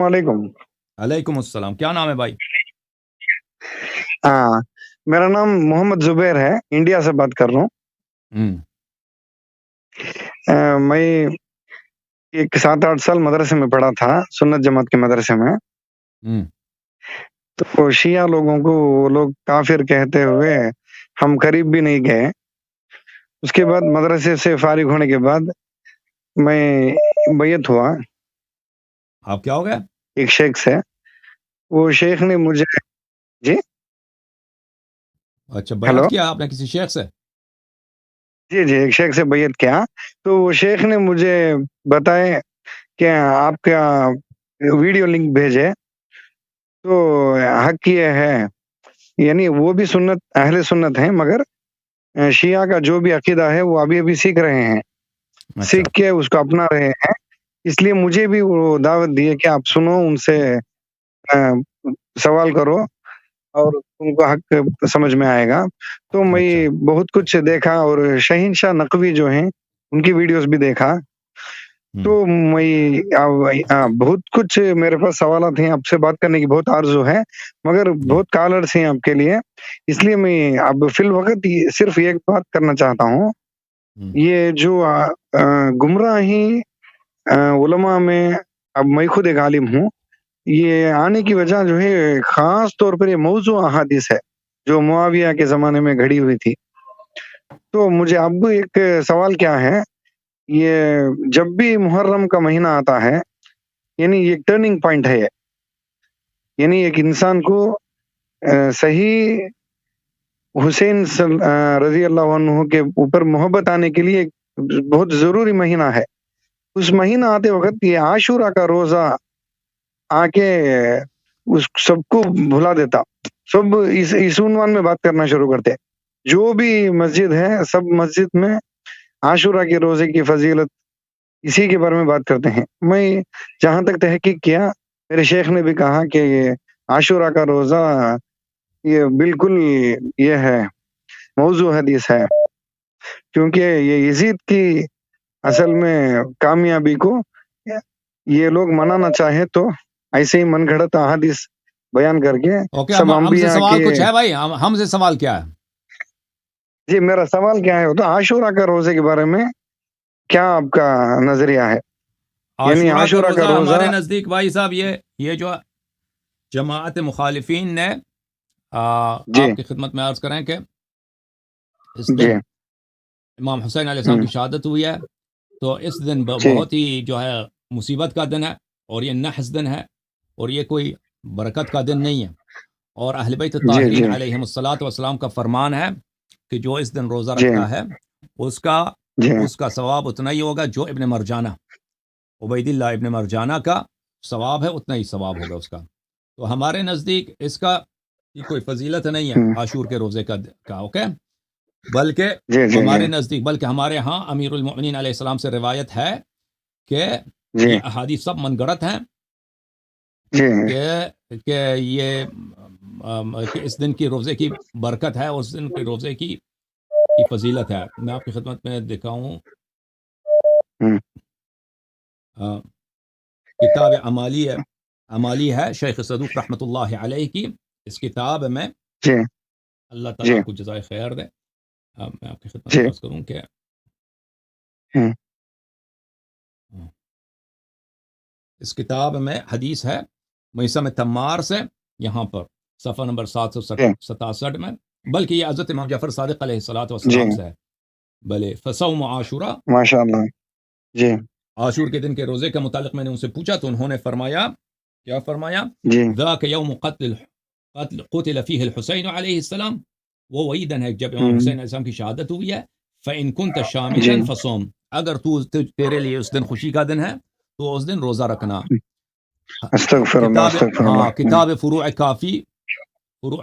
वालेकुम। अलैकुम अस्सलाम। क्या नाम है भाई? हाँ, मेरा नाम मोहम्मद ज़ुबैर है, इंडिया से बात कर रहा हूँ। हम्म मैं एक 7-8 साल मदरसे में पढ़ा था, सुन्नत जमात के मदरसे में। हम्म तो शिया लोगों को वो लोग काफ़िर कहते हुए हम करीब भी नहीं गए। उसके बाद मदरसे से फारिग होने के बाद मैं बैयत हुआ आप क्या हो गया? एक शेख से। वो शेख ने मुझे जी, अच्छा, बयात हेलो? किया आपने किसी शेख से? जी, जी, एक शेख से बैयत किया। तो वो शेख ने मुझे बताया कि आपका वीडियो लिंक भेजे, तो हक ये है, यानी वो भी सुन्नत अहले सुन्नत हैं, मगर शिया का जो भी अकीदा है वो अभी-अभी सीख रहे हैं। अच्छा सीख के उसको अपना रहे हैं। इसलिए मुझे भी वो दावत दी है कि आप सुनो, उनसे सवाल करो और तुमको हक समझ में आएगा। तो अच्छा मैं बहुत कुछ देखा और शहीनशाह नकवी जो हैं, उनकी वीडियोज़ भी देखा। तो हम्म मैं बहुत कुछ मेरे पास सवालात हैं, आपसे बात करने की बहुत आरज़ू है, मगर जी बहुत कॉलर्स हैं आपके लिए। इसलिए मैं अब फ़िलवक़्त ये सिर्फ़ एक बात करना चाहता हूँ, हम्म ये जो गुमराही उलमा में, अब मैं खुद एक आलिम हूँ, ये आने की वजह जो है ख़ास तौर पर ये मौज़ू अहादीस है, जो मुआविया के ज़माने में घड़ी हुई थी। तो मुझे अब एक सवाल क्या है, ये जब भी मुहर्रम का महीना आता है, यानी ये टर्निंग पॉइंट है ये। यानी एक इंसान को सही हुसैन रज़ी अल्लाह अन्हु के ऊपर मोहब्बत आने के लिए बहुत ज़रूरी महीना है। उस महीना आते वक़्त ये आशूरा का रोज़ा आके उस सबको भुला देता। सब इस उन्वान में बात करना शुरू करते। जो भी मस्जिद है, सब मस्जिद में आशूरा के रोज़े की फ़ज़ीलत इसी के बारे में बात करते हैं। मैं जहाँ तक तहकीक किया, मेरे शेख ने भी कहा कि ये आशूरा का रोज़ा ये बिल्कुल ये है, मौज़ू हदीस है, क्योंकि ये यज़ीद की असल में कामयाबी को ये लोग मनाना चाहे तो ऐसे ही मनगढ़ंत अहादीस बयान करके ओके, सब हमसे अंबिया सवाल के। कुछ है भाई? हमसे सवाल क्या है? जी, मेरा सवाल क्या है, तो आशूरा का रोज़े के बारे में क्या आपका नज़रिया है? यानी आशूरा का आशूरा का रोज़ा रोज़ा। हमारे नज़दीक भाई साहब, ये जो जमात मुखालिफिन ने जी, आपकी खिदमत में अर्ज़ करें कि इस जी, दिन इमाम हुसैन अलैहिस्सलाम हुँ, की शहादत हुई है। तो इस दिन जी, बहुत ही जो है मुसीबत का दिन है, और ये नहस दिन है, और ये कोई बरकत का दिन नहीं है। और अहले बैत जी, ताहिरीन जी, अलैहिमुस्सलातु वस्सलाम का फरमान है कि जो इस दिन रोज़ा जी, रखता है, उसका जी, उसका सवाब उतना ही होगा जो इब्न मरजाना, उबैदिल्लाह इब्न मरजाना का सवाब है, उतना ही सवाब होगा उसका। तो हमारे नज़दीक इसका ये कोई फजीलत नहीं है हुँ, आशूर के रोज़े का ओके। बल्कि जी, जी, जी, हमारे नज़दीक, बल्कि हमारे यहाँ अमीरुल मोमिनीन अलैहिस्सलाम से रिवायत है कि ये जी, अहादीस सब मनगढ़ंत हैं जी, कि ये कि इस दिन की रोज़े की बरकत है, उस दिन के रोज़े की फजीलत है। मैं आपकी खिदमत में दिखाऊँ हुँ, किताब अमाली है शेख सदूक रहमतुल्लाहि अलैहि की। इस किताब में जी, अल्लाह ताला जी, आपको जज़ाए खैर दे। मैं आपकी खिदमत में जी, अर्ज़ करूँ कि हुँ, इस किताब में हदीस है मैसम तम्मार से, यहाँ पर सफ़ा नंबर जी, 767 में, बल्कि ये हज़रत इमाम जाफ़र सादिक़ अलैहिस्सलातु जी, वस्सलाम से है। भले फसौम आशूरा, माशाअल्लाह। जी, आशूर के दिन के रोज़े के मुतालिक मैंने उनसे पूछा तो उन्होंने फरमाया, क्या फरमाया? जी, ज़ाक यौम क़ुतिल फ़ीहि अल-हुसैन अलैहिस्सलाम, वो वही दिन है जब इमाम हुँ, हुसैन अलैहिस्सलाम की शहादत हुई है। फ़इन कुन्त जी, शामिदन फ़सुम, अगर तेरे लिए उस दिन खुशी का दिन है तो उस दिन रोज़ा रखना। अस्तगफिरुल्लाह, किताब, अस्तगफिरुल्लाह। हाँ, किताब फ़ुरूअ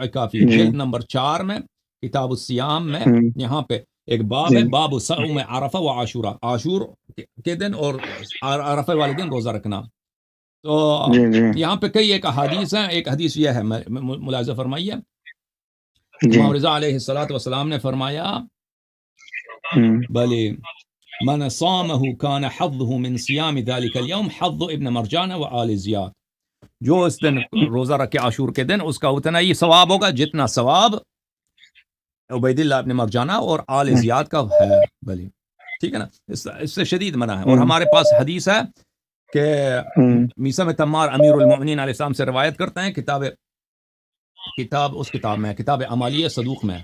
काफ़ी जी, जिल्द नंबर 4 में, किताब सियाम में, हुँ, यहाँ पे एक बाब जी, है, बाब सौम अरफा व आशूरा, आशूर के दिन और अरफे वाले दिन रोज़ा रखना। तो जी, जी, यहाँ पे कई एक अहादीस हैं। एक हदीस यह है, मुलाज़ा फरमाइए, जी, इमाम रज़ा अलैहिस्सलातु वस्सलाम ने फरमाया, हुँ, बले मन सामहु कान हज़्ज़ुहु मिन सियाम ज़ालिकल यौम हज़्ज़ु इब्न मरजान व आल ज़ियाद, جو اس دن روزہ رکھے عاشور کے دن اس کا اتنا ہی ثواب ہوگا جتنا ثواب عبید اللہ ابن مرجانہ اور آل زیاد کا ہے. بلی ٹھیک ہے نا, اس سے شدید منع ہے. اور ہمارے پاس حدیث ہے کہ میثم تمار امیر المؤمنین علیہ السلام سے روایت کرتے ہیں, اس کتاب میں کتاب عمالیہ صدوق میں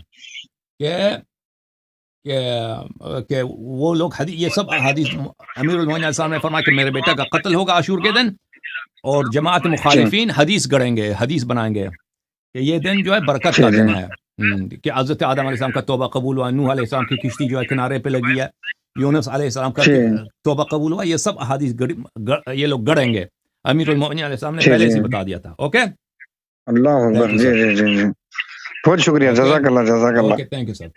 کہ وہ لوگ یہ سب حدیث امیر المؤمنین علیہ السلام نے فرمایا کہ میرے بیٹا کا قتل ہوگا عاشور کے دن, اور جماعت مخالفین حدیث گڑیں گے, حدیث بنائیں گے کہ یہ دن جو ہے برکت کا دن ہے, کہ حضرت آدم علیہ السلام کا توبہ قبول ہوا, نوح علیہ السلام کی کشتی جو ہے کنارے پہ لگی ہے, یونس علیہ السلام کا توبہ قبول ہوا, یہ سب احادیث یہ لوگ گڑیں گے. امیر المؤمنین علیہ السلام نے پہلے سے بتا دیا تھا. اوکے, اللہ اکبر. جی جی جی, بہت شکریہ, جزاک اللہ. Okay, thank you sir.